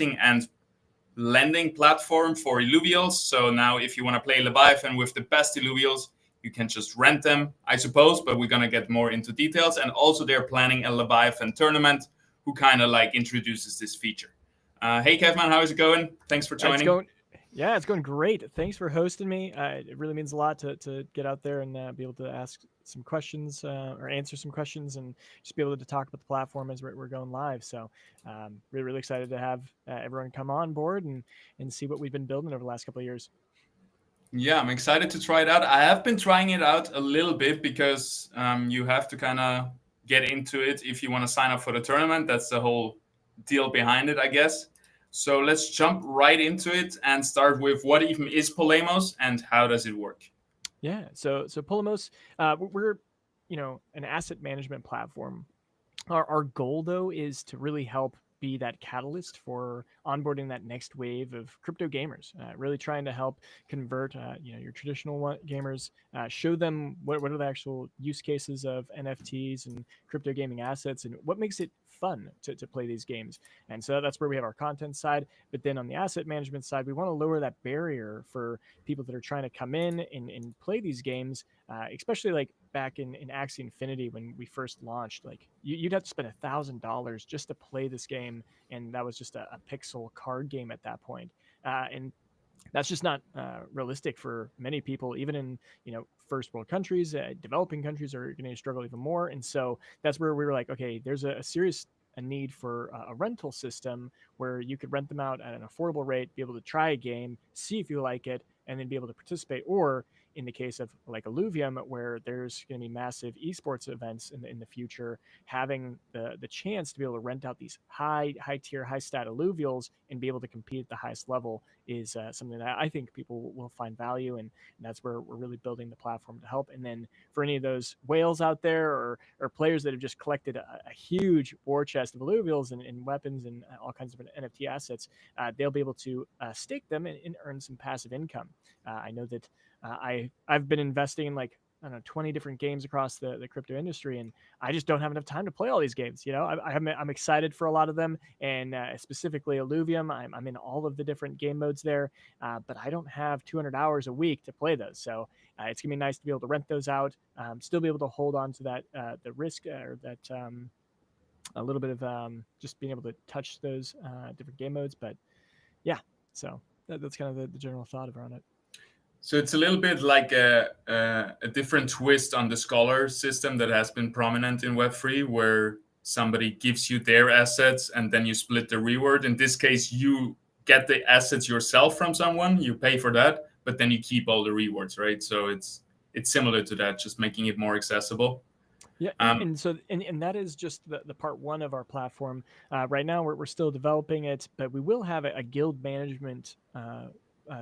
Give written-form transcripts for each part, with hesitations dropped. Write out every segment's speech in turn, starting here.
and lending platform for Illuvials. So now if you want to play Leviathan with the best Illuvials, you can just rent them, I suppose, but we're going to get more into details. And also they're planning a Leviathan tournament who kind of like introduces this feature. Hey, Caveman, how is it going? Thanks for joining. It's going great. Thanks for hosting me. It really means a lot to get out there and be able to ask some questions or answer some questions and just be able to talk about the platform as we're going live. So really excited to have everyone come on board and see what we've been building over the last couple of years. Yeah, I'm excited to try it out. I have been trying it out a little bit because you have to kind of get into it if you want to sign up for the tournament. That's the whole deal behind it, I guess. So let's jump right into it and start with what even is Polemos and how does it work? Yeah, so Polemos, we're an asset management platform. Our goal though is to really help be that catalyst for onboarding that next wave of crypto gamers. Really trying to help convert your traditional gamers, show them what are the actual use cases of NFTs and crypto gaming assets and what makes it fun to play these games. And so that's where we have our content side. But then on the asset management side, we want to lower that barrier for people that are trying to come in and play these games, especially like back in Axie Infinity when we first launched. Like you'd have to spend $1,000 just to play this game, and that was just a pixel card game at that point. And that's just not realistic for many people, even in first world countries. Developing countries are going to struggle even more, and so that's where we were like, okay, there's a serious need for a rental system where you could rent them out at an affordable rate, be able to try a game, see if you like it, and then be able to participate. Or in the case of like Illuvium, where there's going to be massive esports events in the future, having the chance to be able to rent out these high tier, high stat Illuvials and be able to compete at the highest level is something that I think people will find value in. And that's where we're really building the platform to help. And then for any of those whales out there or players that have just collected a huge war chest of Illuvials and weapons and all kinds of NFT assets, they'll be able to stake them and earn some passive income. I know that I've been investing in like, I don't know, 20 different games across the crypto industry, and I just don't have enough time to play all these games. I'm excited for a lot of them, and specifically Illuvium. I'm in all of the different game modes there, but I don't have 200 hours a week to play those. So it's gonna be nice to be able to rent those out, still be able to hold on to that the risk or that a little bit of just being able to touch those different game modes. But yeah, so that's kind of the general thought around it. So it's a little bit like a different twist on the scholar system that has been prominent in Web3, where somebody gives you their assets and then you split the reward. In this case, you get the assets yourself from someone, you pay for that, but then you keep all the rewards, right? So it's similar to that, just making it more accessible. Yeah, and that is just the part one of our platform. Right now, we're still developing it, but we will have a guild management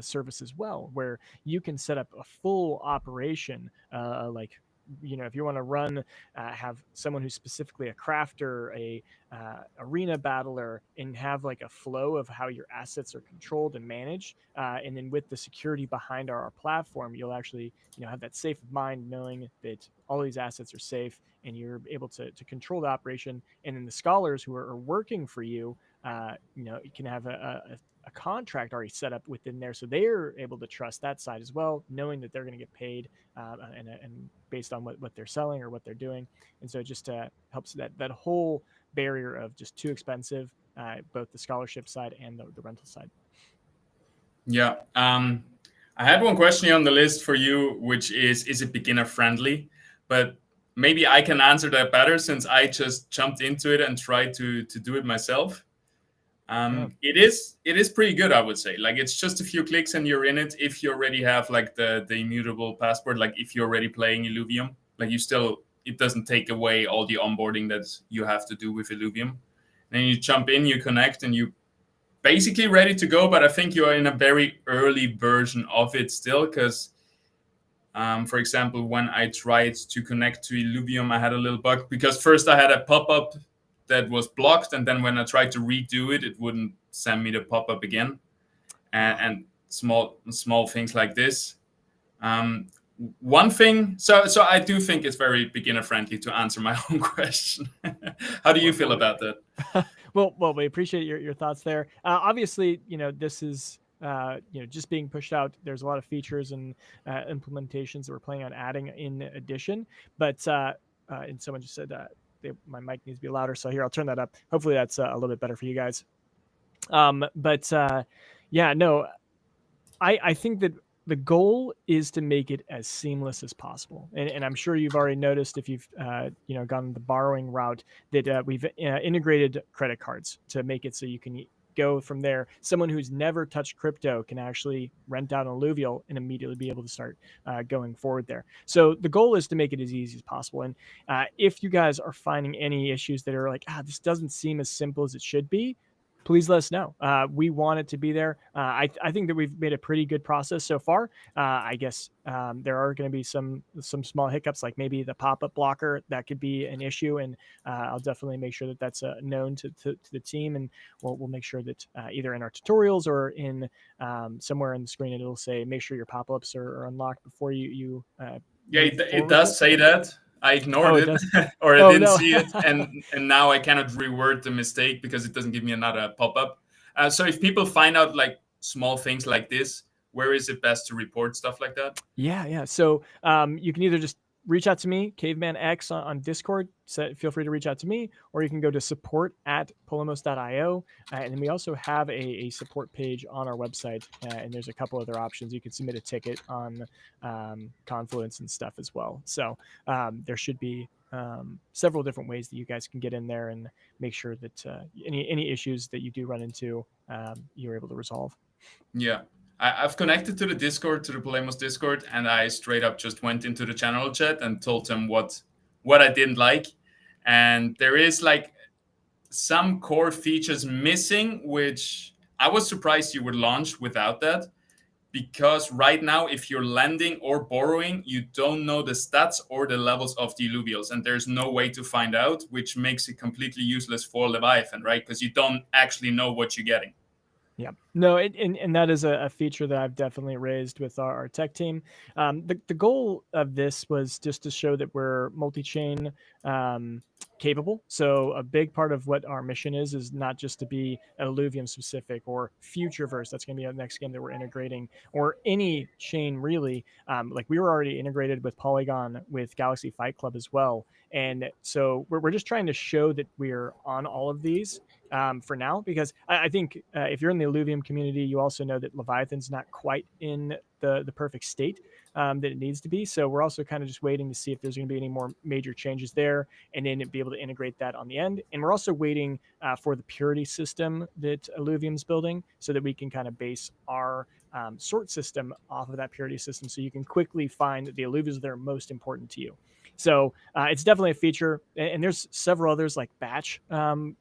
service as well, where you can set up a full operation, like if you want to run, have someone who's specifically a crafter, a arena battler, and have like a flow of how your assets are controlled and managed, and then with the security behind our platform, you'll actually have that safe of mind knowing that all these assets are safe and you're able to control the operation. And then the scholars who are working for you, you can have a contract already set up within there, so they're able to trust that side as well, knowing that they're going to get paid and based on what they're selling or what they're doing. And so it just helps that whole barrier of just too expensive, both the scholarship side and the rental side. Yeah. I had one question on the list for you, which is it beginner friendly? But maybe I can answer that better since I just jumped into it and tried to do it myself. It is pretty good, I would say. Like, it's just a few clicks and you're in it. If you already have like the immutable password, like if you're already playing Illuvium, like it doesn't take away all the onboarding that you have to do with Illuvium. Then you jump in, you connect, and you basically ready to go. But I think you are in a very early version of it still, because for example, when I tried to connect to Illuvium, I had a little bug because first I had a pop-up that was blocked, and then when I tried to redo it, it wouldn't send me the pop-up again, and small things like this. one thing, so I do think it's very beginner friendly to answer my own question. How do you feel about that? Well, we appreciate your thoughts there. Obviously, this is just being pushed out. There's a lot of features and implementations that we're planning on adding in addition. But and someone just said my mic needs to be louder, so here I'll turn that up. Hopefully, that's a little bit better for you guys. But yeah, no, I think that the goal is to make it as seamless as possible. And I'm sure you've already noticed if you've gone the borrowing route that we've integrated credit cards to make it so you can go from there. Someone who's never touched crypto can actually rent out an Illuvial and immediately be able to start going forward there. So the goal is to make it as easy as possible. And if you guys are finding any issues that are like, this doesn't seem as simple as it should be, please let us know. We want it to be there. I think that we've made a pretty good process so far. I guess there are going to be some small hiccups, like maybe the pop-up blocker that could be an issue, and I'll definitely make sure that that's known to the team, and we'll make sure that either in our tutorials or in somewhere on the screen it'll say make sure your pop-ups are unlocked before you. Yeah, it does say that. I ignored it or I didn't see it, and now I cannot reword the mistake because it doesn't give me another pop-up. So if people find out like small things like this, where is it best to report stuff like that? Yeah. So you can either just reach out to me, Caveman X on Discord. So feel free to reach out to me, or you can go to support@polemos.io. And then we also have a support page on our website, and there's a couple other options. You can submit a ticket on Confluence and stuff as well. So there should be several different ways that you guys can get in there and make sure that any issues that you do run into, you're able to resolve. Yeah. I've connected to the Discord, to the Polemos Discord, and I straight up just went into the channel chat and told them what I didn't like. And there is like some core features missing, which I was surprised you would launch without that. Because right now, if you're lending or borrowing, you don't know the stats or the levels of the Illuvials, and there's no way to find out, which makes it completely useless for Leviathan, right? Because you don't actually know what you're getting. Yeah, no, and that is a feature that I've definitely raised with our tech team. The goal of this was just to show that we're multi-chain capable. So a big part of what our mission is not just to be Illuvium specific or Futureverse. That's going to be the next game that we're integrating, or any chain really. Like we were already integrated with Polygon, with Galaxy Fight Club as well. And so we're just trying to show that we're on all of these for now, because I think if you're in the Illuvium community, you also know that Leviathan's not quite in the perfect state that it needs to be. So we're also kind of just waiting to see if there's going to be any more major changes there, and then be able to integrate that on the end. And we're also waiting for the purity system that Illuvium's building, so that we can kind of base our sort system off of that purity system, so you can quickly find the Illuvials that are most important to you. So it's definitely a feature, and there's several others like batch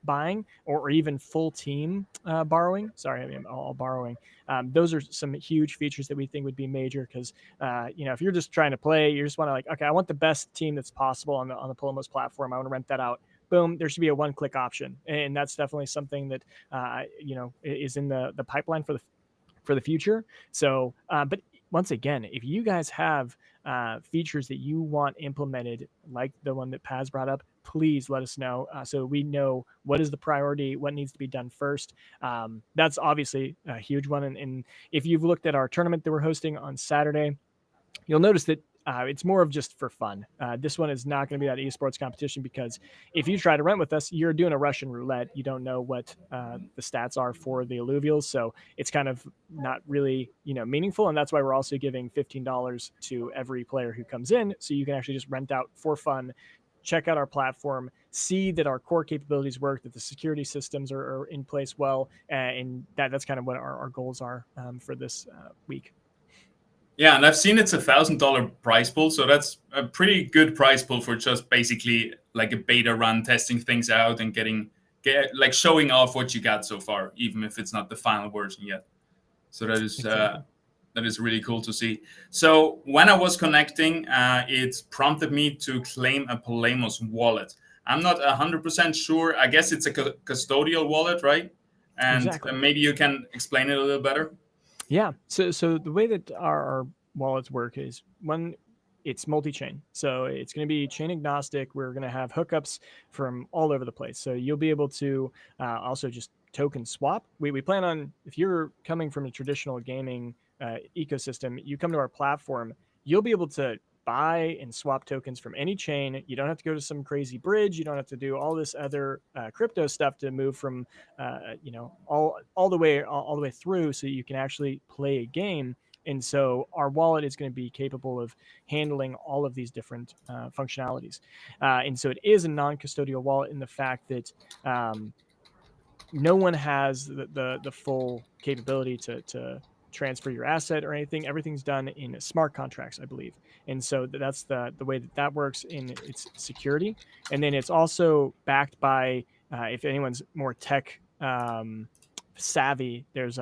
buying, or even full team borrowing. Sorry, I mean all borrowing. Those are some huge features that we think would be major, because if you're just trying to play, you just want to like, okay, I want the best team that's possible on the Polemos platform. I want to rent that out. Boom, there should be a one-click option, and that's definitely something that is in the pipeline for the future. So, but once again, if you guys have features that you want implemented, like the one that Paz brought up, please let us know, so we know what is the priority, what needs to be done first. That's obviously a huge one. And if you've looked at our tournament that we're hosting on Saturday, you'll notice that it's more of just for fun. This one is not going to be that esports competition, because if you try to rent with us, you're doing a Russian roulette. You don't know what the stats are for the Illuvials, so it's kind of not really meaningful. And that's why we're also giving $15 to every player who comes in, so you can actually just rent out for fun. Check out our platform, see that our core capabilities work, that the security systems are in place well, and that's kind of what our goals are for this week. Yeah, and I've seen it's $1,000 prize pool, so that's a pretty good prize pool for just basically like a beta run, testing things out and like showing off what you got so far, even if it's not the final version yet. So that is exactly. That is really cool to see. So when I was connecting, it prompted me to claim a Polemos wallet. I'm not 100% sure. I guess it's a custodial wallet, right? And exactly. Maybe you can explain it a little better. Yeah. So the way that our wallets work is, when it's multi-chain. So it's going to be chain agnostic. We're going to have hookups from all over the place. So you'll be able to also just token swap. We plan on, if you're coming from a traditional gaming ecosystem, you come to our platform, you'll be able to buy and swap tokens from any chain. You don't have to go to some crazy bridge. You don't have to do all this other crypto stuff to move from all the way through, so you can actually play a game. And so our wallet is going to be capable of handling all of these different functionalities. And so it is a non-custodial wallet in the fact that no one has the full capability to transfer your asset or anything. Everything's done in smart contracts, I believe. And so that's the way that works in its security. And then it's also backed by, if anyone's more tech savvy, there's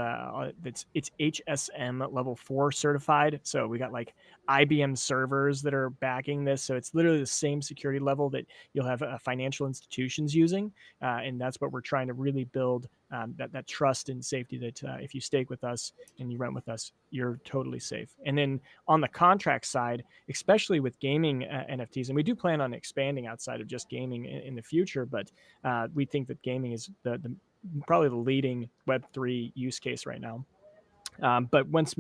it's HSM level 4 certified. So we got like IBM servers that are backing this. So it's literally the same security level that you'll have financial institutions using. And that's what we're trying to really build, that trust and safety that if you stake with us and you rent with us, you're totally safe. And then on the contract side, especially with gaming NFTs, and we do plan on expanding outside of just gaming in the future, but we think that gaming is the probably the leading Web3 use case right now. But once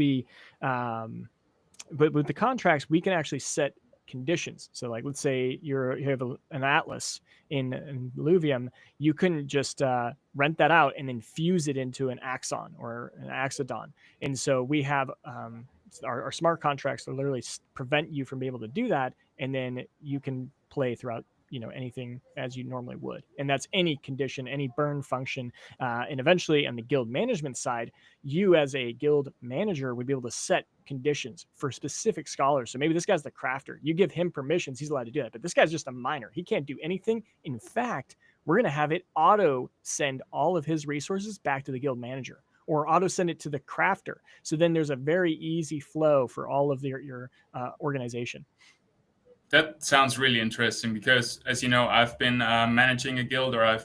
but with the contracts, we can actually set conditions. So like, let's say you have an Atlas in Illuvium, you couldn't just rent that out and then fuse it into an Axon or an Axodon. And so we have our smart contracts that literally prevent you from being able to do that. And then you can play throughout anything as you normally would. And that's any condition, any burn function. And eventually on the guild management side, you as a guild manager would be able to set conditions for specific scholars. So maybe this guy's the crafter. You give him permissions, he's allowed to do that. But this guy's just a miner. He can't do anything. In fact, we're going to have it auto send all of his resources back to the guild manager, or auto send it to the crafter. So then there's a very easy flow for all of your organization. That sounds really interesting because, as you know, I've been managing a guild, or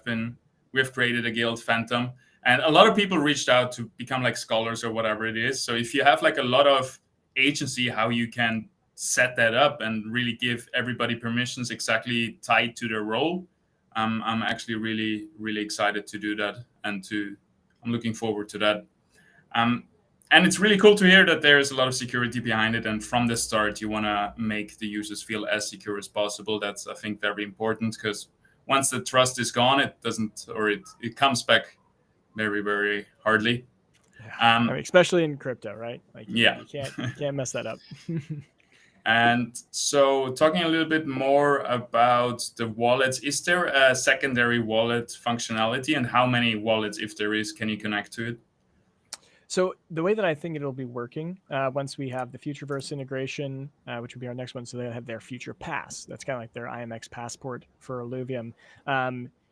we've created a guild, Phantom, and a lot of people reached out to become like scholars or whatever it is. So if you have like a lot of agency, how you can set that up and really give everybody permissions exactly tied to their role, I'm actually really, really excited to do that, and I'm looking forward to that. And it's really cool to hear that there's a lot of security behind it. And from the start, you want to make the users feel as secure as possible. That's, I think, very important, because once the trust is gone, it doesn't, or it comes back very, very hardly. I mean, especially in crypto, right? Like, yeah, you can't mess that up. And so, talking a little bit more about the wallets, is there a secondary wallet functionality, and how many wallets, if there is, can you connect to it? So the way that I think it'll be working, once we have the Futureverse integration, which would be our next one, so they'll have their Future Pass. That's kind of like their IMX passport for Illuvium.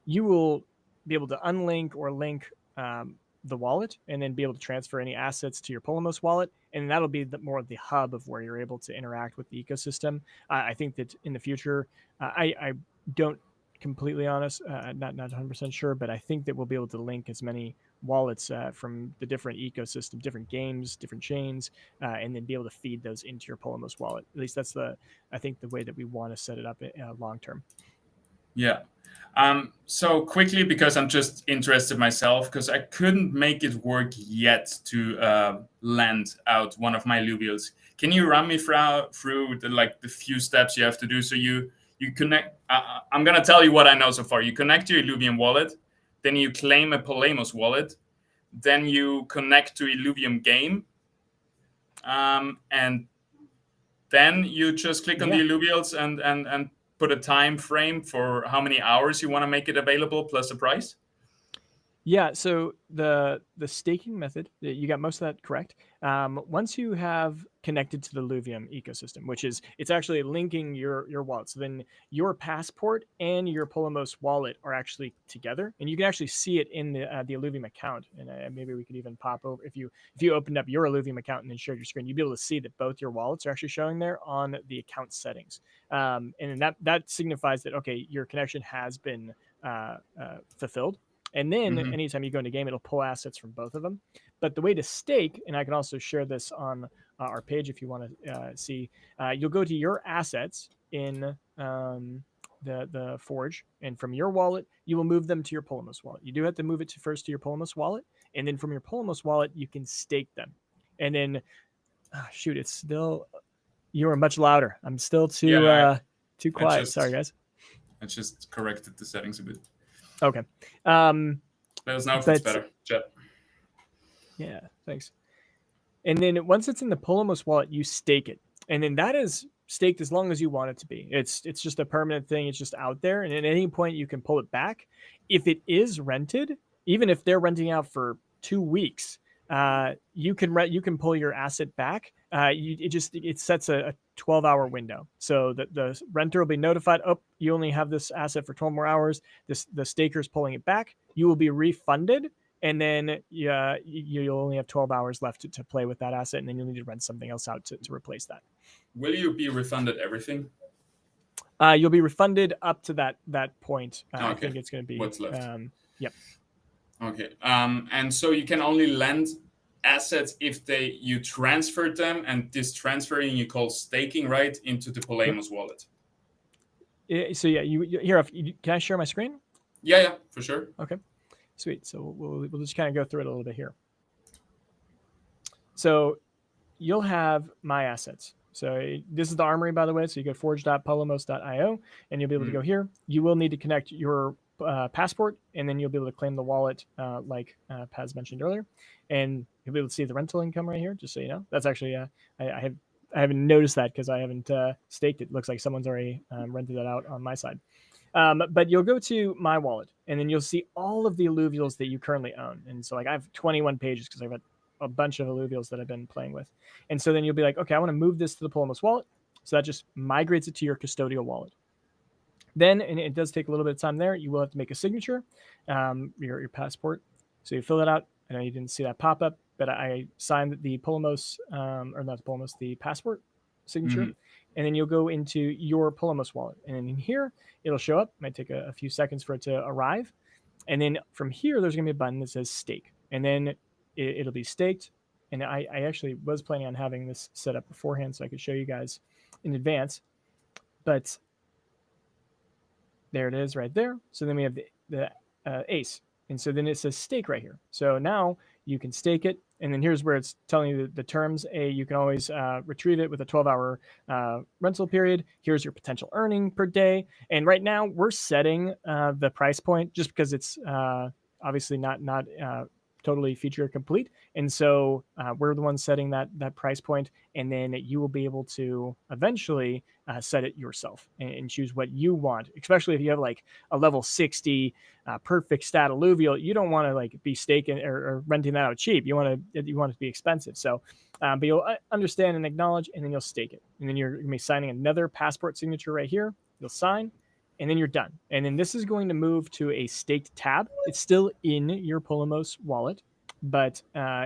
You will be able to unlink or link the wallet, and then be able to transfer any assets to your Polemos wallet, and that'll be more of the hub of where you're able to interact with the ecosystem. I think that in the future, I don't completely honest, not 100% sure, but I think that we'll be able to link as many wallets from the different ecosystem, different games, different chains, and then be able to feed those into your Polemos wallet. At least that's I think the way that we want to set it up long term. Yeah. So quickly, because I'm just interested myself, because I couldn't make it work yet to lend out one of my Illuvials. Can you run me through the few steps you have to do? So you connect. I'm gonna tell you what I know so far. You connect to your Illuvium wallet, then you claim a Polemos wallet, then you connect to Illuvium game, and then you just click on the Illuvials and put a time frame for how many hours you want to make it available, plus the price. Yeah, so the staking method, you got most of that correct. Once you have connected to the Illuvium ecosystem, which is, it's actually linking your wallet. So then your passport and your Polemos wallet are actually together, and you can actually see it in the Illuvium account. And maybe we could even pop over, if you opened up your Illuvium account and then shared your screen, you'd be able to see that both your wallets are actually showing there on the account settings. And that signifies that, okay, your connection has been fulfilled. And then anytime you go into game, it'll pull assets from both of them. But the way to stake, and I can also share this on our page if you want to see. You'll go to your assets in the Forge, and from your wallet, you will move them to your Polemos wallet. You do have to move it first to your Polemos wallet, and then from your Polemos wallet, you can stake them. And then, shoot, it's still, you are much louder. I'm still too quiet. Sorry, guys. I just corrected the settings a bit. Okay. Let us know if it's better. Chat. Yeah, thanks. And then once it's in the Polemos wallet, you stake it. And then that is staked as long as you want it to be. It's just a permanent thing. It's just out there. And at any point you can pull it back. If it is rented, even if they're renting out for 2 weeks, you can pull your asset back. It sets a 12-hour window. So the renter will be notified, oh, you only have this asset for 12 more hours. The staker's pulling it back. You will be refunded. And then you'll only have 12 hours left to play with that asset, and then you'll need to rent something else out to replace that. Will you be refunded everything? You'll be refunded up to that point. Okay. I think it's going to be what's left. Yep. Okay. And so you can only lend assets if you transferred them, and this transferring you call staking, right, into the Polemos wallet. So yeah, here. Can I share my screen? Yeah, for sure. Okay. Sweet. So we'll just kind of go through it a little bit here. So you'll have my assets. So this is the armory, by the way. So you go forge.polemos.io, and you'll be able to go here. You will need to connect your passport, and then you'll be able to claim the wallet, like Paz mentioned earlier, and you'll be able to see the rental income right here. Just so you know, that's actually I haven't noticed that because I haven't staked it. Looks like someone's already rented that out on my side. But you'll go to my wallet, and then you'll see all of the Illuvials that you currently own. And so, like, I have 21 pages because I've got a bunch of Illuvials that I've been playing with. And so then you'll be like, okay, I want to move this to the Polemos wallet. So that just migrates it to your custodial wallet. Then, and it does take a little bit of time there, you will have to make a signature, your passport. So you fill it out. I know you didn't see that pop up, but I signed the Polemos, or not the Polemos, the passport signature. Mm-hmm. And then you'll go into your Polemos wallet. And then in here, it'll show up. It might take a few seconds for it to arrive. And then from here, there's going to be a button that says stake. And then it'll be staked. And I actually was planning on having this set up beforehand so I could show you guys in advance. But there it is right there. So then we have the ace. And so then it says stake right here. So now you can stake it. And then here's where it's telling you the terms. You can always retrieve it with a 12-hour rental period. Here's your potential earning per day. And right now we're setting the price point just because it's obviously not totally feature complete. And so we're the ones setting that price point. And then you will be able to eventually set it yourself and choose what you want, especially if you have like a level 60 perfect stat Illuvial. You don't want to like be staking or renting that out cheap. You want it to be expensive. So, but you'll understand and acknowledge, and then you'll stake it. And then you're going to be signing another passport signature right here. You'll sign, and then you're done. And then this is going to move to a staked tab. It's still in your Polemos wallet, but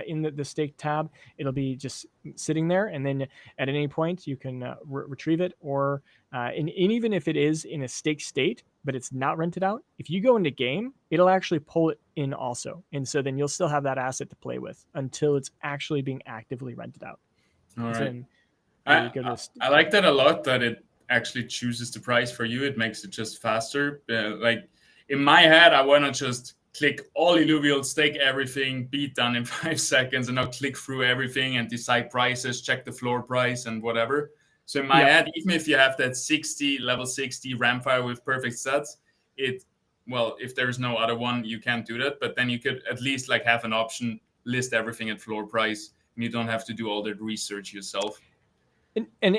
in the staked tab, it'll be just sitting there. And then at any point, you can retrieve it. Or and even if it is in a staked state, but it's not rented out, if you go into game, it'll actually pull it in also. And so then you'll still have that asset to play with until it's actually being actively rented out. All right. I like that a lot, that it actually chooses the price for you. It makes it just faster. Like in my head, I want to just click all Illuvials, stake everything, be done in 5 seconds, and now click through everything and decide prices, check the floor price and whatever. So in my head, even if you have that level 60 Ramfire with perfect sets, if there's no other one, you can't do that. But then you could at least like have an option, list everything at floor price, and you don't have to do all that research yourself. And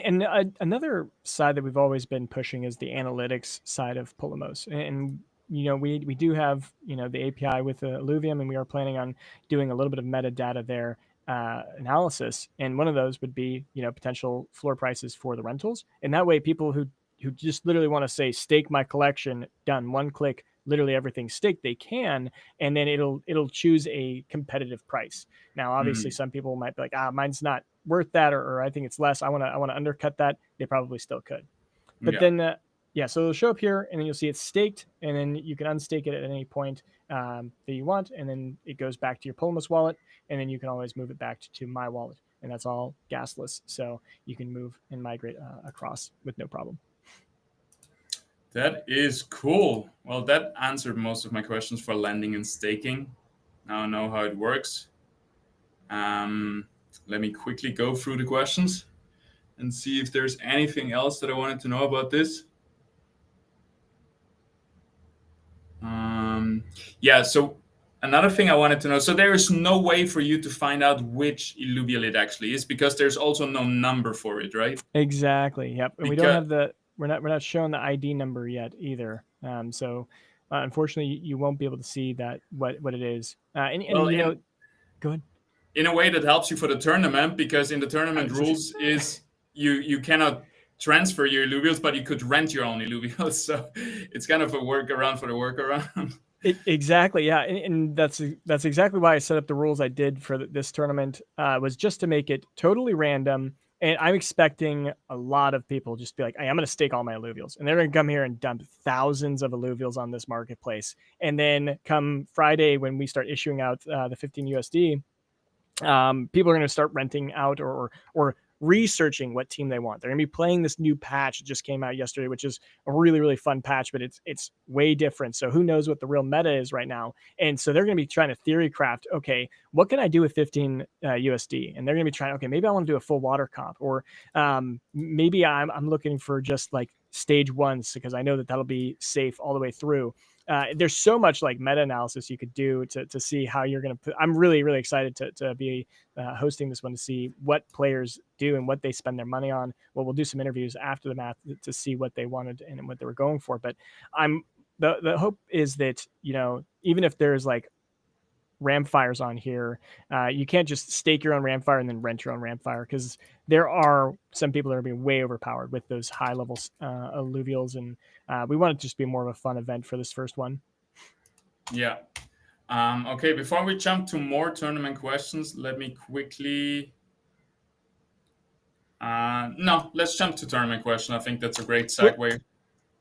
another side that we've always been pushing is the analytics side of Polemos. And you know, we do have, you know, the API with the Illuvium, and we are planning on doing a little bit of metadata there, analysis. And one of those would be, you know, potential floor prices for the rentals. And that way people who just literally want to say stake my collection, done, one click, literally everything staked, they can, and then it'll choose a competitive price. Now, obviously, some people might be like, mine's not worth that, or I think it's less. I want to undercut that. They probably still could. But then, so it'll show up here, and then you'll see it's staked, and then you can unstake it at any point that you want, and then it goes back to your Polemos wallet, and then you can always move it back to my wallet. and that's all gasless. So you can move and migrate across with no problem. That is cool. Well, that answered most of my questions for lending and staking. Now I know how it works. Let me quickly go through the questions and see if there's anything else that I wanted to know about this. Yeah, so another thing I wanted to know, so there is no way for you to find out which Illuvial it actually is, because there's also no number for it, right? Exactly. Yep. And we don't have we're not showing the ID number yet either. So unfortunately, you won't be able to see that what it is. And well, you know, go ahead. In a way that helps you for the tournament, because in the tournament rules is you cannot transfer your Illuvials, but you could rent your own Illuvials. So it's kind of a workaround for the workaround. Exactly, yeah, and that's exactly why I set up the rules I did for this tournament, was just to make it totally random. And I'm expecting a lot of people just be like, hey, I'm going to stake all my Illuvials. And they're going to come here and dump thousands of Illuvials on this marketplace. And then come Friday, when we start issuing out the 15 USD, people are going to start renting out or researching what team they want. They're going to be playing this new patch that just came out yesterday, which is a really, really fun patch, but it's way different. So who knows what the real meta is right now. And so they're going to be trying to theory craft, okay, what can I do with 15 USD? And they're going to be trying, okay, maybe I want to do a full water comp, or maybe I'm looking for just like stage ones, because I know that that'll be safe all the way through. There's so much like meta analysis you could do to see how you're going to put. I'm really, really excited to be hosting this one, to see what players do and what they spend their money on. Well, we'll do some interviews after the math to see what they wanted and what they were going for. But the hope is that, you know, even if there's like Ramfires on here, you can't just stake your own Ramfire and then rent your own Ramfire, because there are some people that are being way overpowered with those high level Illuvials, and we want it to just be more of a fun event for this first one. Yeah. Okay, before we jump to more tournament questions, let me quickly no, let's jump to tournament question. I think that's a great segue.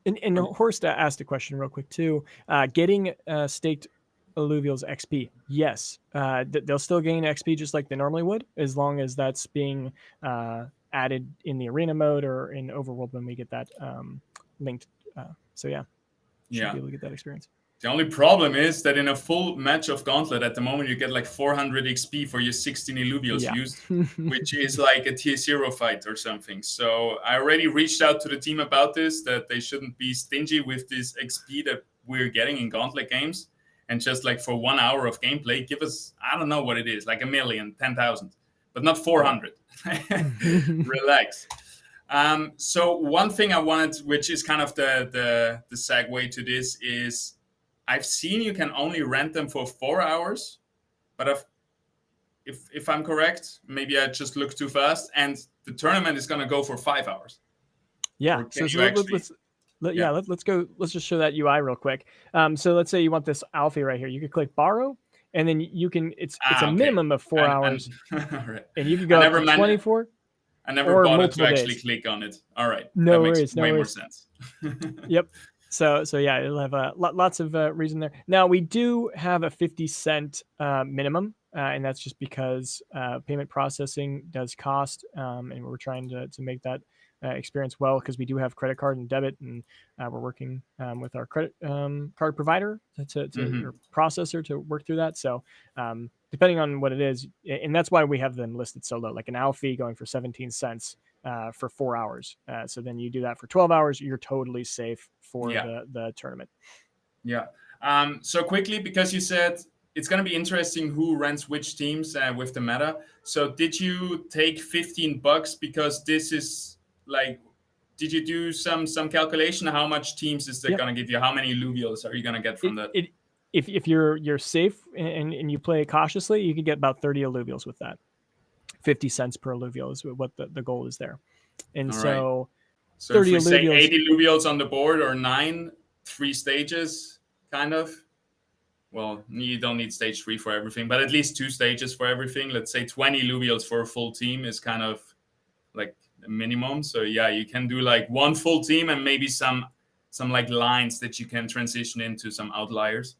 And Horst asked a question real quick too. Getting staked Illuvials XP, yes, they'll still gain XP just like they normally would, as long as that's being added in the arena mode or in overworld when we get that linked. So yeah, should be able to get that experience. The only problem is that in a full match of Gauntlet, at the moment you get like 400 XP for your 16 Illuvials used, which is like a tier 0 fight or something. So I already reached out to the team about this, that they shouldn't be stingy with this XP that we're getting in Gauntlet games. And just like for 1 hour of gameplay, give us, I don't know what it is, like 1 million, 10,000, but not 400. Relax. So one thing I wanted, which is kind of the segue to this, is I've seen you can only rent them for 4 hours, but if I'm correct, maybe I just looked too fast, and the tournament is going to go for 5 hours. Yeah. So let's go. Let's just show that UI real quick. So let's say you want this Alfie right here. You could click borrow, and then you can. It's a minimum of 4 hours, right. And you can go up to 24. I never bothered to actually click on it. All right. No that worries. makes way more sense. Yep. So yeah, it'll have lots of reason there. Now we do have a 50-cent minimum, and that's just because payment processing does cost, and we're trying to make that experience well, because we do have credit card and debit, and we're working with our credit card provider to or processor to work through that. So depending on what it is, and that's why we have them listed so low, like an Alfie going for 17 cents. For 4 hours. So then you do that for 12 hours, you're totally safe for the tournament. Yeah. So quickly, because you said it's going to be interesting who rents which teams with the meta. So did you take $15 because this is like, did you do some calculation? How much teams is that going to give you? How many Illuvials are you going to get from that? If you're safe and you play cautiously, you can get about 30 Illuvials with that. 50 cents per Illuvial is what the goal is there. And so 30 if we say 8 Illuvials on the board, or 9, 3 stages, kind of. Well, you don't need stage 3 for everything, but at least 2 stages for everything. Let's say 20 Illuvials for a full team is kind of like the minimum. So yeah, you can do like 1 full team and maybe some like lines that you can transition into some outliers.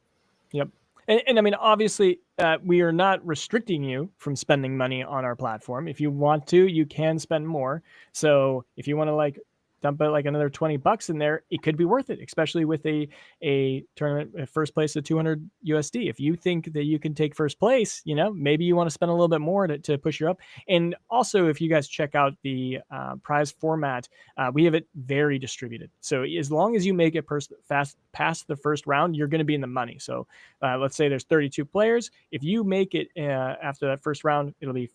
Yep. And I mean, obviously, we are not restricting you from spending money on our platform. If you want to, you can spend more. So if you want to like dump it like another $20 in there, it could be worth it, especially with a tournament first place at 200 USD. If you think that you can take first place, you know, maybe you want to spend a little bit more to push you up. And also, if you guys check out the prize format, we have it very distributed. So as long as you make it fast past the first round, you're going to be in the money. So let's say there's 32 players. If you make it after that first round, it'll be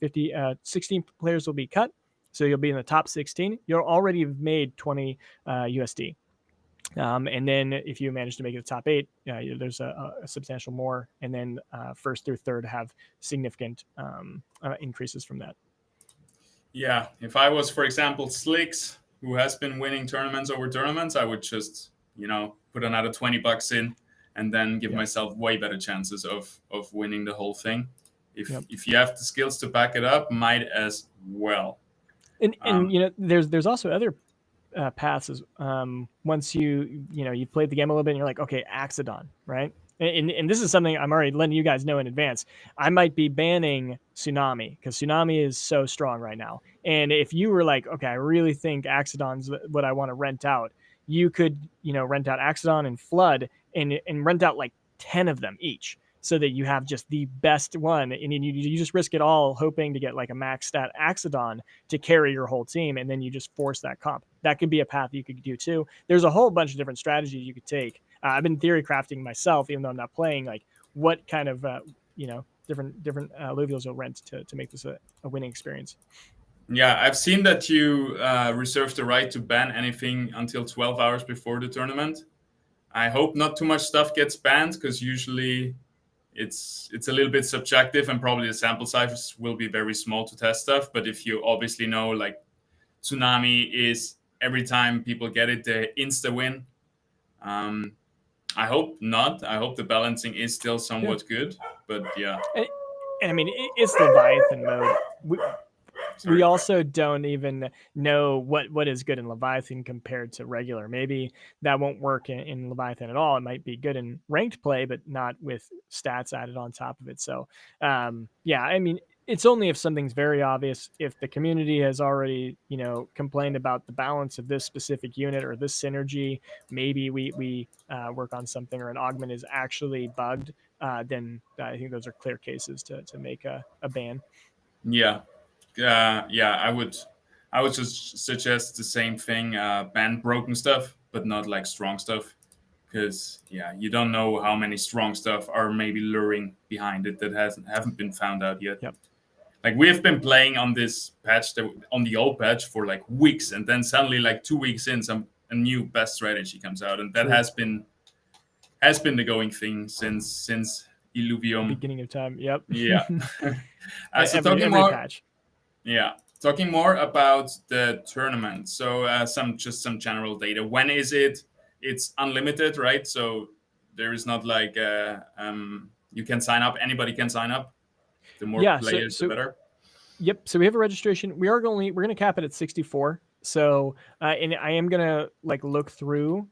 16 players will be cut. So you'll be in the top 16. You'll already have made 20 USD. And then if you manage to make it the top 8, there's a substantial more. And then first through third have significant increases from that. Yeah, if I was, for example, Slicks, who has been winning tournaments over tournaments, I would just, put another $20 in and then give myself way better chances of winning the whole thing. If you have the skills to back it up, might as well. And there's also other paths as once you played the game a little bit and you're like, okay, Axodon, right? And this is something I'm already letting you guys know in advance. I might be banning Tsunami because Tsunami is so strong right now. And if you were like, okay, I really think Axodon's what I want to rent out, you could, rent out Axodon and Flood and rent out like 10 of them each, so that you have just the best one, and you just risk it all hoping to get like a max stat Axodon to carry your whole team, and then you just force that comp. That could be a path you could do too. There's a whole bunch of different strategies you could take. I've been theory crafting myself, even though I'm not playing, like what kind of different Illuvials you'll rent to make this a winning experience. Yeah, I've seen that you reserve the right to ban anything until 12 hours before the tournament. I hope not too much stuff gets banned, because usually it's a little bit subjective and probably the sample size will be very small to test stuff. But if you obviously know, like, Tsunami is every time people get it, the insta win. I hope not. I hope the balancing is still somewhat good. But yeah. And I mean, it's Leviathan mode. We also don't even know what is good in Leviathan compared to regular. Maybe that won't work in Leviathan at all. It might be good in ranked play, but not with stats added on top of it. So, yeah, I mean, it's only if something's very obvious. If the community has already, complained about the balance of this specific unit or this synergy, maybe we work on something, or an augment is actually bugged. Then I think those are clear cases to make a ban. Yeah. I would just suggest the same thing: ban broken stuff, but not like strong stuff, because you don't know how many strong stuff are maybe luring behind it that haven't been found out yet. Yep. Like, we have been playing on this patch, on the old patch, for like weeks, and then suddenly, like 2 weeks in, a new best strategy comes out, and that has been the going thing since Illuvium, beginning of time. Yep. Yeah. So every patch. Yeah, talking more about the tournament. So some general data. When is it? It's unlimited, right? So there is not like you can sign up. Anybody can sign up. The more players, the better. Yep. So we have a registration. We're going to cap it at 64. So and I am gonna like look through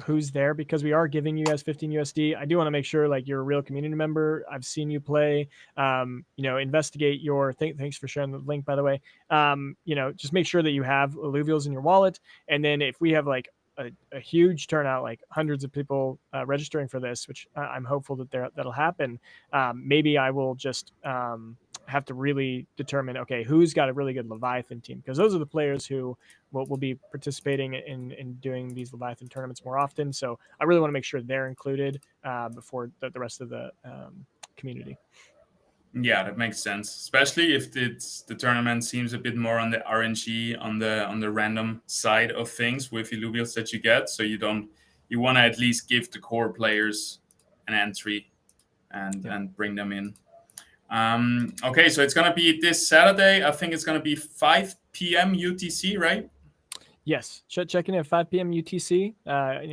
who's there, because we are giving you guys 15 USD. I do want to make sure like you're a real community member. I've seen you play. Investigate your thanks for sharing the link, by the way. Just make sure that you have Illuvials in your wallet, and then if we have like a huge turnout, like hundreds of people registering for this, which I'm hopeful that that'll happen, maybe I will just have to really determine, okay, who's got a really good Leviathan team, because those are the players who will be participating in doing these Leviathan tournaments more often. So I really want to make sure they're included before the rest of the community. Yeah, that makes sense, especially if the tournament seems a bit more on the RNG, on the random side of things with Illuvials that you get. So you want to at least give the core players an entry and bring them in. Okay, so it's gonna be this Saturday. I think it's gonna be 5 p.m. UTC, right? Yes, check in at 5 p.m. UTC.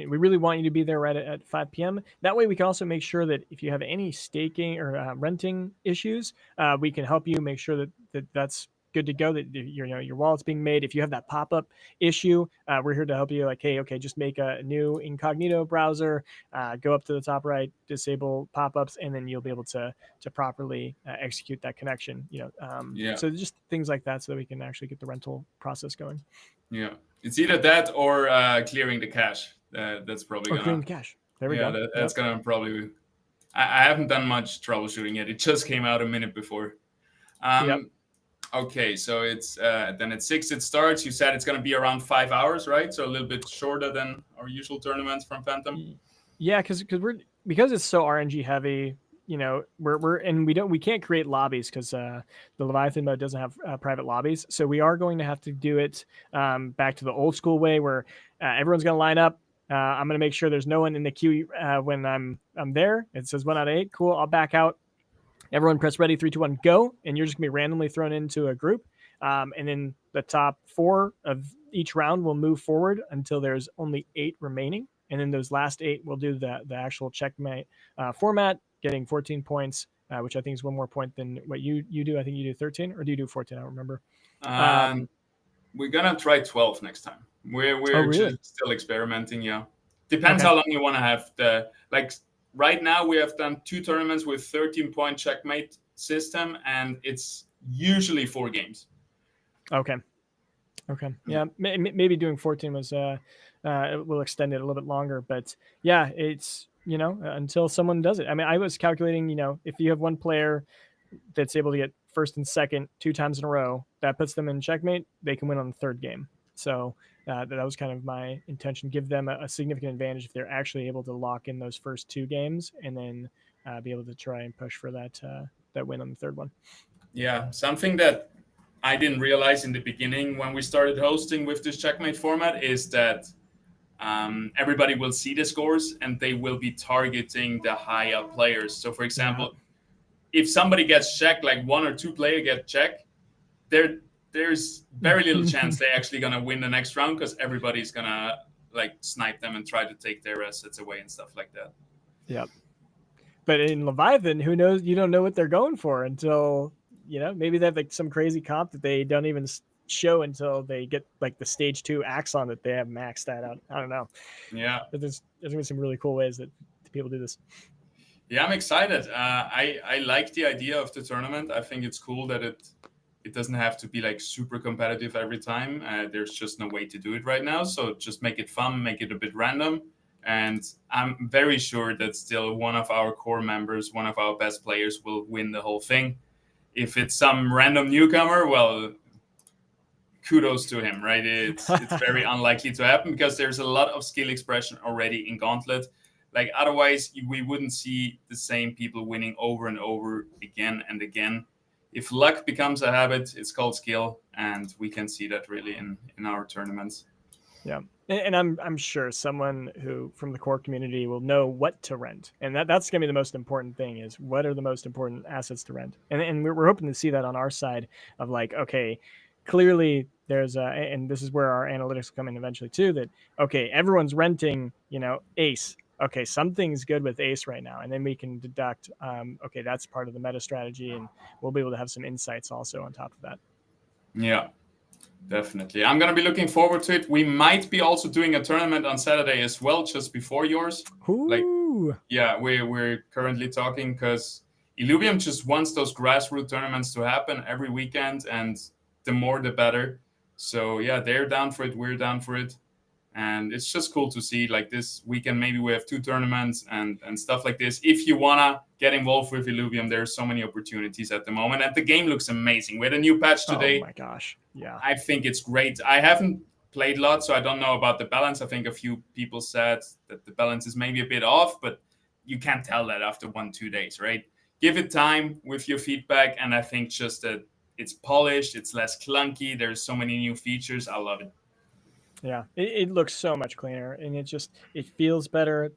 We really want you to be there right at 5 p.m. That way we can also make sure that if you have any staking or renting issues, we can help you make sure that that's good to go, that your wallet's being made. If you have that pop-up issue, we're here to help you. Like, hey, okay, just make a new incognito browser, go up to the top right, disable pop-ups, and then you'll be able to properly execute that connection. So just things like that, so that we can actually get the rental process going. Yeah, it's either that or clearing the cache. That's probably Or clearing gonna. the cache. There we Yeah, go. that's gonna probably. I haven't done much troubleshooting yet. It just came out a minute before. Yep. Okay, so it's then at 6 it starts. You said it's gonna be around 5 hours, right? So a little bit shorter than our usual tournaments from Phantom. Yeah, because it's so RNG heavy. We're and we can't create lobbies because the Leviathan mode doesn't have private lobbies. So we are going to have to do it back to the old school way, where everyone's going to line up. I'm going to make sure there's no one in the queue when I'm there. It says 1 out of 8. Cool. I'll back out. Everyone press ready, 3, 2, 1, go, and you're just gonna be randomly thrown into a group. And then the top 4 of each round will move forward until there's only 8 remaining. And then those last 8 will do the actual checkmate format, getting 14 points, which I think is one more point than what you do. I think you do 13, or do you do 14? I don't remember. We're gonna try 12 next time. We're really? just still experimenting. Yeah, depends how long you want to have the like. Right now, we have done 2 tournaments with 13-point checkmate system, and it's usually 4 games. Okay. Yeah, maybe doing 14 was will extend it a little bit longer, but yeah, it's until someone does it. I mean, I was calculating, if you have one player that's able to get first and second 2 times in a row, that puts them in checkmate. They can win on the 3rd game. So that was kind of my intention. Give them a significant advantage if they're actually able to lock in those first 2 games, and then be able to try and push for that win on the 3rd one. Yeah, something that I didn't realize in the beginning when we started hosting with this checkmate format is that everybody will see the scores and they will be targeting the high up players. So, for example, if somebody gets checked, like 1 or 2 players get checked, there's very little chance they're actually gonna win the next round, because everybody's gonna like snipe them and try to take their assets away and stuff like that. Yep. But in Leviathan, who knows? You don't know what they're going for until maybe they have like some crazy comp that they don't even show until they get like the stage 2 Axon that they have maxed out. I don't know. Yeah, but there's gonna be some really cool ways that people do this. Yeah, I'm excited. I like the idea of the tournament. I think it's cool that it doesn't have to be like super competitive every time. There's just no way to do it right now. So just make it fun, make it a bit random. And I'm very sure that still one of our core members, one of our best players, will win the whole thing. If it's some random newcomer, well, kudos to him, right? It's very unlikely to happen, because there's a lot of skill expression already in Gauntlet. Like, otherwise, we wouldn't see the same people winning over and over again and again. If luck becomes a habit, it's called skill, and we can see that really in our tournaments. Yeah, and I'm sure someone who from the core community will know what to rent, and that's gonna be the most important thing, is what are the most important assets to rent, and we're hoping to see that on our side of like, okay, clearly there's and this is where our analytics will come in eventually too, that okay, everyone's renting Ace. Okay, something's good with Ace right now, and then we can deduct okay, that's part of the meta strategy, and we'll be able to have some insights also on top of that. Yeah, definitely. I'm going to be looking forward to it. We might be also doing a tournament on Saturday as well, just before yours. Ooh. Like, yeah, we're currently talking, because Illuvium just wants those grassroots tournaments to happen every weekend, and the more the better. So yeah, they're down for it, we're down for it. And it's just cool to see, like, this weekend maybe we have 2 tournaments and stuff like this. If you want to get involved with Illuvium, there's so many opportunities at the moment. And the game looks amazing. We had a new patch today. Oh my gosh. Yeah. I think it's great. I haven't played a lot, so I don't know about the balance. I think a few people said that the balance is maybe a bit off, but you can't tell that after 1-2 days, right? Give it time with your feedback, and I think just that it's polished, it's less clunky. There's so many new features. I love it. Yeah, it looks so much cleaner, and it feels better.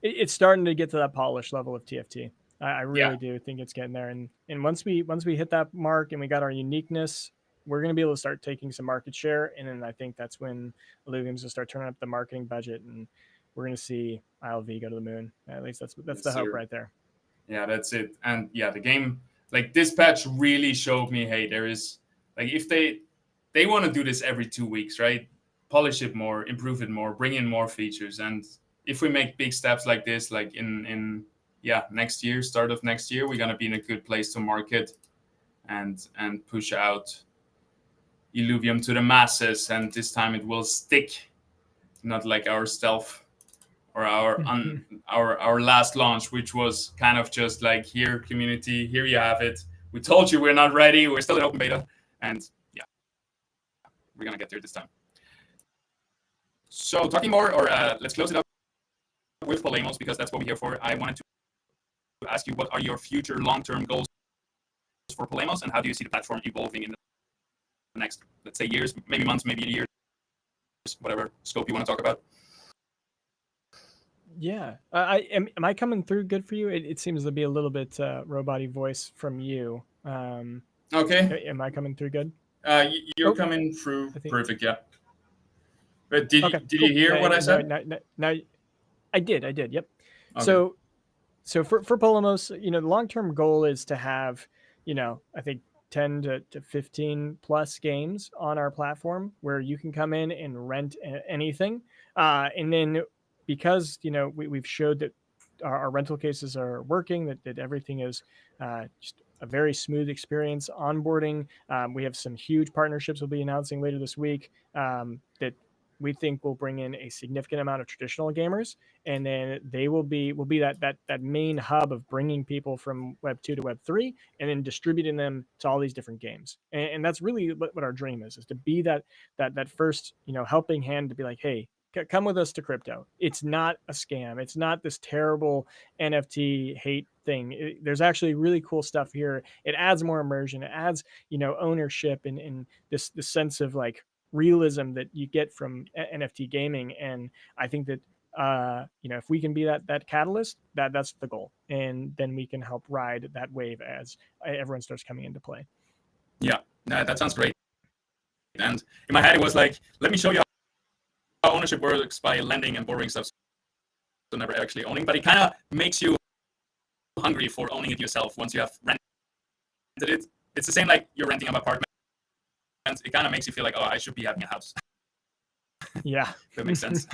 It's starting to get to that polished level of TFT. I really do think it's getting there, and once we hit that mark and we got our uniqueness, we're going to be able to start taking some market share, and then I think that's when Illuvium's going to start turning up the marketing budget, and we're going to see ILV go to the moon. At least that's the hope right there. Yeah, that's it. And yeah, the game, like, this patch really showed me, hey, there is Like if they want to do this every 2 weeks, right? Polish it more, improve it more, bring in more features. And if we make big steps like this, like in next year, start of next year, we're gonna be in a good place to market and push out Illuvium to the masses. And this time it will stick, not like our stealth or our last launch, which was kind of just like, here, community, here you have it. We told you we're not ready. We're still in open beta, and yeah, we're gonna get there this time. So talking more, or let's close it up with Polemos, because that's what we're here for. I wanted to ask you, what are your future long-term goals for Polemos, and how do you see the platform evolving in the next, let's say, years, maybe months, maybe years, whatever scope you want to talk about? Yeah, am I coming through good for you? It seems to be a little bit robot-y voice from you. Okay. Am I coming through good? You're coming through perfect, yeah. But did cool. you hear what I said? Now, I did. Yep. Okay. So for Polemos, the long-term goal is to have, I think 10 to 15 plus games on our platform where you can come in and rent anything. And then because, we've showed that our rental cases are working, that everything is just a very smooth experience onboarding. We have some huge partnerships we'll be announcing later this week that we think will bring in a significant amount of traditional gamers, and then they will be that main hub of bringing people from Web 2 to Web 3 and then distributing them to all these different games. And that's really what our dream is to be that first, helping hand to be like, hey, come with us to crypto. It's not a scam. It's not this terrible NFT hate thing. There's actually really cool stuff here. It adds more immersion. It adds, ownership and this sense of like realism that you get from NFT gaming. And I think that if we can be that catalyst, that's the goal, and then we can help ride that wave as everyone starts coming into play. Yeah, that sounds great. And in my head, it was like, let me show you how ownership works by lending and borrowing stuff, so never actually owning. But it kind of makes you hungry for owning it yourself once you have rented it. It's the same like you're renting an apartment. It kind of makes you feel like, oh, I should be having a house. Yeah. That makes sense.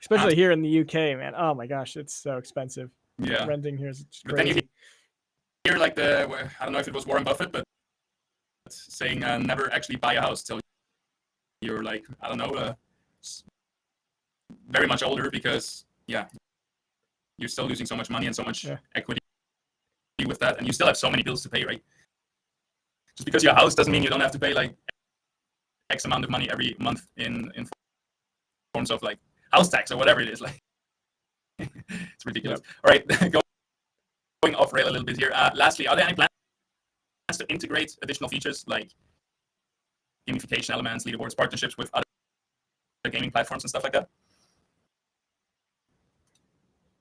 Especially here in the UK, man. Oh my gosh, it's so expensive. Yeah. Renting here is crazy. But then you hear like I don't know if it was Warren Buffett, but saying never actually buy a house till you're like, I don't know, very much older, because you're still losing so much money and so much equity with that, and you still have so many bills to pay, right? Just because your house doesn't mean you don't have to pay like X amount of money every month in forms of like house tax or whatever it is. Like, it's ridiculous. Yep. All right, going off rail a little bit here. Lastly, are there any plans to integrate additional features like gamification elements, leaderboards, partnerships with other gaming platforms and stuff like that?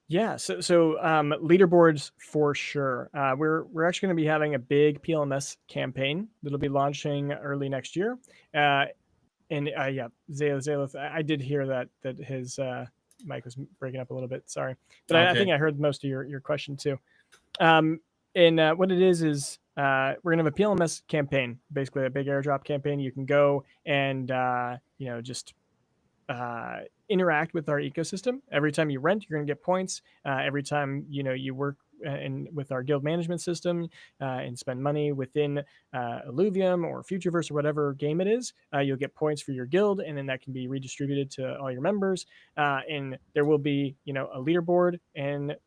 Yeah, so leaderboards for sure. We're actually going to be having a big PLMS campaign that'll be launching early next year. Zaleth, I did hear that his mic was breaking up a little bit. Sorry, but okay. I think I heard most of your question too. And what it is we're gonna have a PLMS campaign, basically a big airdrop campaign. You can go and just interact with our ecosystem. Every time you rent, you're going to get points. Every time you work with our guild management system and spend money within Illuvium or Futureverse or whatever game it is, you'll get points for your guild, and then that can be redistributed to all your members. And there will be a leaderboard and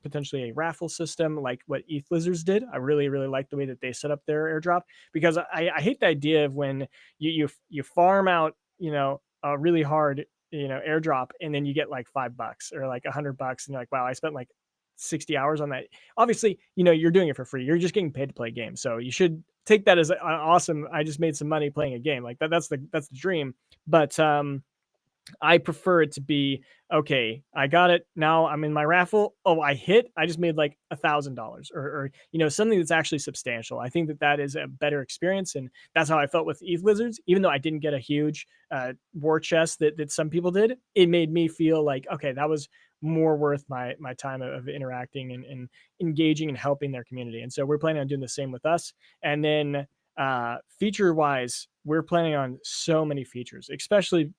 potentially a raffle system like what ETH Lizards did. I really like the way that they set up their airdrop, because I hate the idea of when you farm out a really hard airdrop, and then you get like $5 or like $100, and you're like, wow, I spent like 60 hours on that. Obviously, you're doing it for free. You're just getting paid to play a game, so you should take that as awesome. I just made some money playing a game. Like that's the dream. But I prefer it to be, okay, I got it. Now I'm in my raffle. Oh, I just made like $1,000 or something that's actually substantial. I think that is a better experience. And that's how I felt with ETH Lizards. Even though I didn't get a huge war chest that some people did, it made me feel like, okay, that was more worth my time of interacting and engaging and helping their community. And so we're planning on doing the same with us. And then Feature wise, we're planning on so many features, especially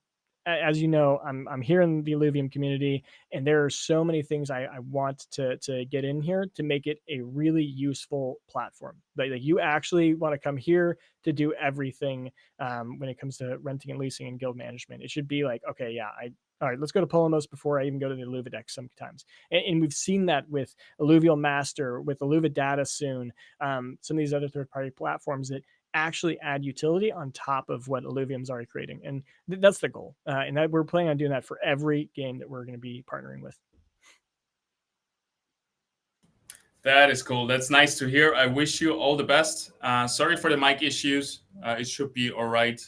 as you know, I'm here in the Illuvium community, and there are so many things I want to get in here to make it a really useful platform. Like you actually want to come here to do everything when it comes to renting and leasing and guild management. It should be like, okay, yeah, all right, let's go to Polemos before I even go to the Illuvidex sometimes. And we've seen that with Illuvial Master, with Illuvadata soon, some of these other third-party platforms that actually add utility on top of what Illuvium's already creating. And that's the goal. And that we're planning on doing that for every game that we're going to be partnering with. That is cool. That's nice to hear. I wish you all the best. Sorry for the mic issues. It should be all right.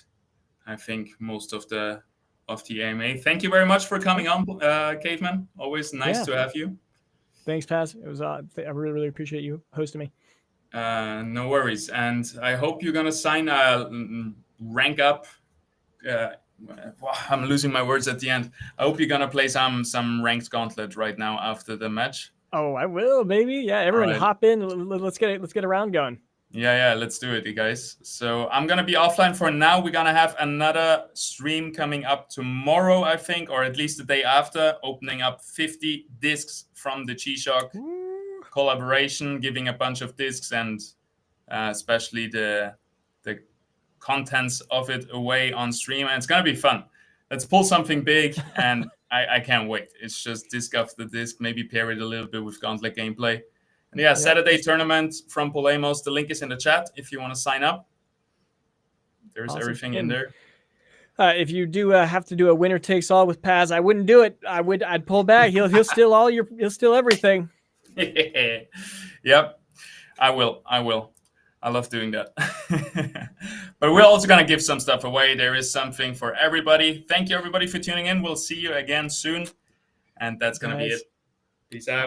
I think most of the AMA. Thank you very much for coming on, Caveman. Always nice to have you. Thanks, Paz. It was I really, really appreciate you hosting me. No worries. And I hope you're going to sign a rank up. I'm losing my words at the end. I hope you're going to play some ranked gauntlet right now after the match. Oh, I will, baby. Yeah, everyone hop in. Let's get a round going. Yeah, let's do it, you guys. So I'm going to be offline for now. We're going to have another stream coming up tomorrow, I think, or at least the day after, opening up 50 discs from the G-Shock collaboration, giving a bunch of discs and especially the contents of it away on stream. And it's going to be fun. Let's pull something big, and I can't wait. It's just disc after disc, maybe pair it a little bit with Gauntlet gameplay. And yeah, Saturday tournament from Polemos. The link is in the chat if you want to sign up. There's everything in there. If you do have to do a winner takes all with Paz, I wouldn't do it. I'd pull back. He'll steal he'll steal everything. Yep, I will. I love doing that. But we're also gonna give some stuff away. There is something for everybody. Thank you everybody for tuning in. We'll see you again soon. And that's gonna be it. Peace out.